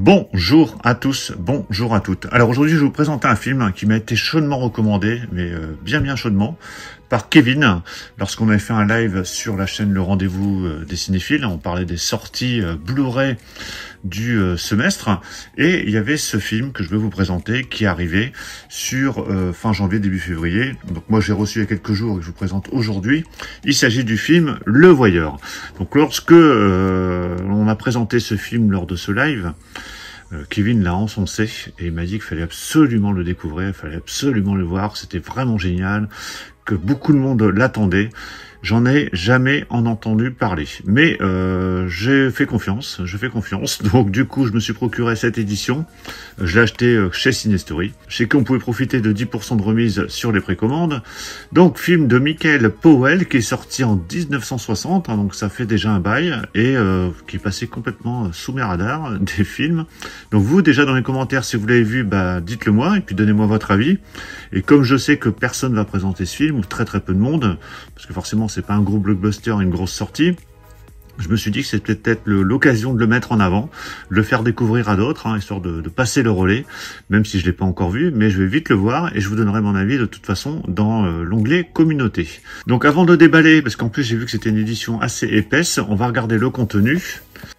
Bonjour à tous, bonjour à toutes. Alors aujourd'hui je vais vous présenter un film qui m'a été chaudement recommandé, mais bien chaudement, par Kevin, lorsqu'on avait fait un live sur la chaîne Le Rendez-vous des Cinéphiles. On parlait des sorties Blu-ray du semestre, et il y avait ce film que je vais vous présenter qui est arrivé sur fin janvier, début février. Donc moi j'ai reçu il y a quelques jours et je vous présente aujourd'hui. Il s'agit du film Le Voyeur. Donc lorsque on a présenté ce film lors de ce live, Kevin l'a encensé et il m'a dit qu'il fallait absolument le découvrir, il fallait absolument le voir, c'était vraiment génial, que beaucoup de monde l'attendait. J'en ai jamais entendu parler, mais j'ai fait confiance, donc du coup je me suis procuré cette édition, je l'ai acheté chez Cinestory. Je sais qu'on pouvait profiter de 10% de remise sur les précommandes. Donc film de Michael Powell qui est sorti en 1960, hein, donc ça fait déjà un bail, et qui est passé complètement sous mes radars des films. Donc vous déjà dans les commentaires, si vous l'avez vu, bah dites-le moi et puis donnez-moi votre avis. Et comme je sais que personne va présenter ce film, ou très peu de monde, parce que forcément c'est pas un gros blockbuster, une grosse sortie, je me suis dit que c'était peut-être l'occasion de le mettre en avant, de le faire découvrir à d'autres, hein, histoire de passer le relais, même si je l'ai pas encore vu, mais je vais vite le voir et je vous donnerai mon avis de toute façon dans l'onglet communauté. Donc avant de déballer, parce qu'en plus j'ai vu que c'était une édition assez épaisse, on va regarder le contenu.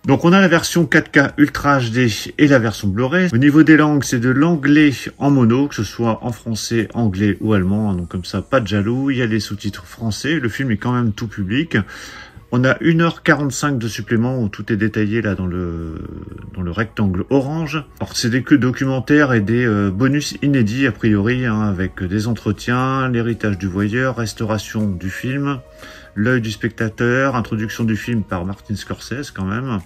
Donc on a la version 4K Ultra HD et la version Blu-ray. Au niveau des langues, c'est de l'anglais en mono, que ce soit en français, anglais ou allemand, donc comme ça pas de jaloux. Il y a les sous-titres français, le film est quand même tout public. On a 1h45 de supplément où tout est détaillé là dans le rectangle orange. Alors c'est des documentaires et des bonus inédits a priori, hein, avec des entretiens, l'héritage du voyeur, restauration du film, l'œil du spectateur, introduction du film par Martin Scorsese quand même,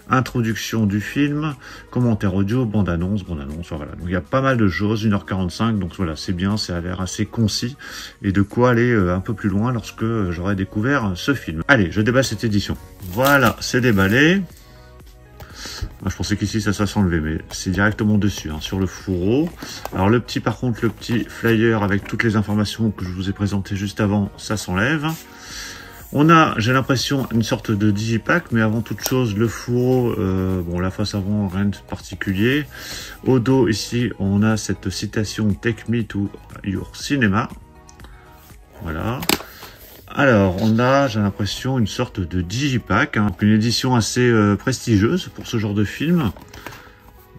introduction du film, commentaire audio, bande-annonce, voilà. Donc il y a pas mal de choses, 1h45, donc voilà, c'est bien, ça a l'air assez concis, et de quoi aller un peu plus loin lorsque j'aurai découvert ce film. Allez, je déballe cette édition. Voilà, c'est déballé. Moi, je pensais qu'ici ça s'enlevait, mais c'est directement dessus, hein, sur le fourreau. Alors le petit, par contre, le petit flyer avec toutes les informations que je vous ai présentées juste avant, ça s'enlève. On a, j'ai l'impression, une sorte de digipack, mais avant toute chose, le fourreau, bon, la face avant, rien de particulier. Au dos, ici, on a cette citation « Take me to your cinema ». Voilà. Alors, on a, j'ai l'impression, une sorte de digipack, hein, une édition assez prestigieuse pour ce genre de film.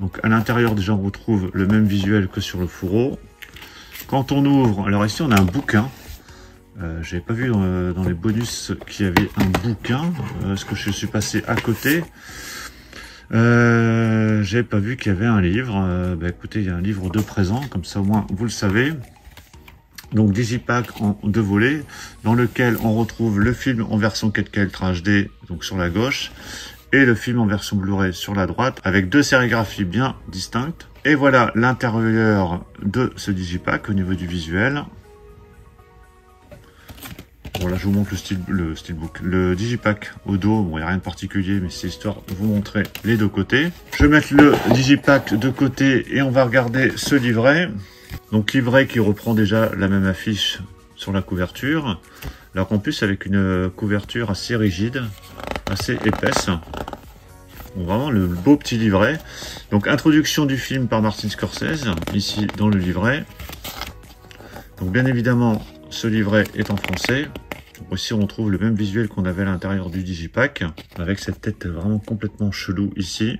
Donc, à l'intérieur, déjà, on retrouve le même visuel que sur le fourreau. Quand on ouvre, alors ici, on a un bouquin. J'avais pas vu dans les bonus qu'il y avait un bouquin. Est-ce que je suis passé à côté? J'avais pas vu qu'il y avait un livre. Bah écoutez, il y a un livre de présent, comme ça au moins vous le savez. Donc digipack en 2 volets, dans lequel on retrouve le film en version 4K Ultra HD, donc sur la gauche, et le film en version Blu-ray sur la droite, avec 2 sérigraphies bien distinctes. Et voilà l'intérieur de ce digipack au niveau du visuel. Voilà, je vous montre le steelbook, le digipack au dos. Bon, il n'y a rien de particulier, mais c'est histoire de vous montrer les deux côtés. Je vais mettre le digipack de côté et on va regarder ce livret. Donc livret qui reprend déjà la même affiche sur la couverture, alors qu'en plus avec une couverture assez rigide, assez épaisse. Bon, vraiment le beau petit livret. Donc introduction du film par Martin Scorsese, ici dans le livret. Donc bien évidemment, ce livret est en français. Donc ici on trouve le même visuel qu'on avait à l'intérieur du digipack, avec cette tête vraiment complètement chelou ici.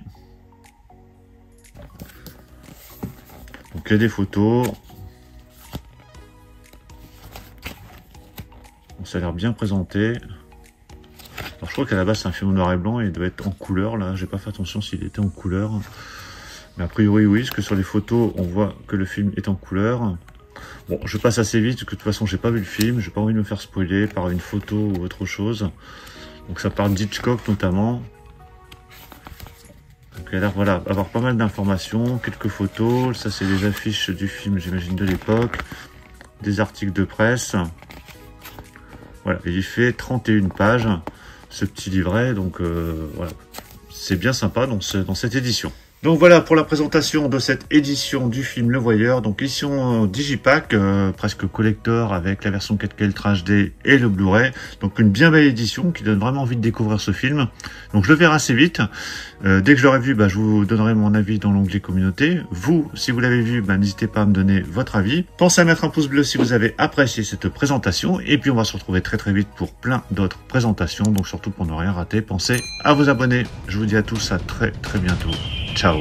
Donc il y a des photos. Bon, ça a l'air bien présenté. Alors je crois qu'à la base c'est un film en noir et blanc et il doit être en couleur là. J'ai pas fait attention s'il était en couleur. Mais a priori oui, parce que sur les photos on voit que le film est en couleur. Bon, je passe assez vite, parce que de toute façon, j'ai pas vu le film, j'ai pas envie de me faire spoiler par une photo ou autre chose. Donc ça parle d'Hitchcock notamment. Donc il a l'air, voilà, avoir pas mal d'informations, quelques photos. Ça, c'est les affiches du film, j'imagine, de l'époque. Des articles de presse. Voilà, et il fait 31 pages, ce petit livret. Donc voilà, c'est bien sympa dans cette édition. Donc voilà pour la présentation de cette édition du film Le Voyeur. Donc édition Digipack, presque collector avec la version 4K Ultra HD et le Blu-ray. Donc une bien belle édition qui donne vraiment envie de découvrir ce film. Donc je le verrai assez vite. Dès que je l'aurai vu, je vous donnerai mon avis dans l'onglet communauté. Vous, si vous l'avez vu, n'hésitez pas à me donner votre avis. Pensez à mettre un pouce bleu si vous avez apprécié cette présentation. Et puis on va se retrouver très très vite pour plein d'autres présentations. Donc surtout pour ne rien rater, pensez à vous abonner. Je vous dis à tous à très très bientôt. Ciao.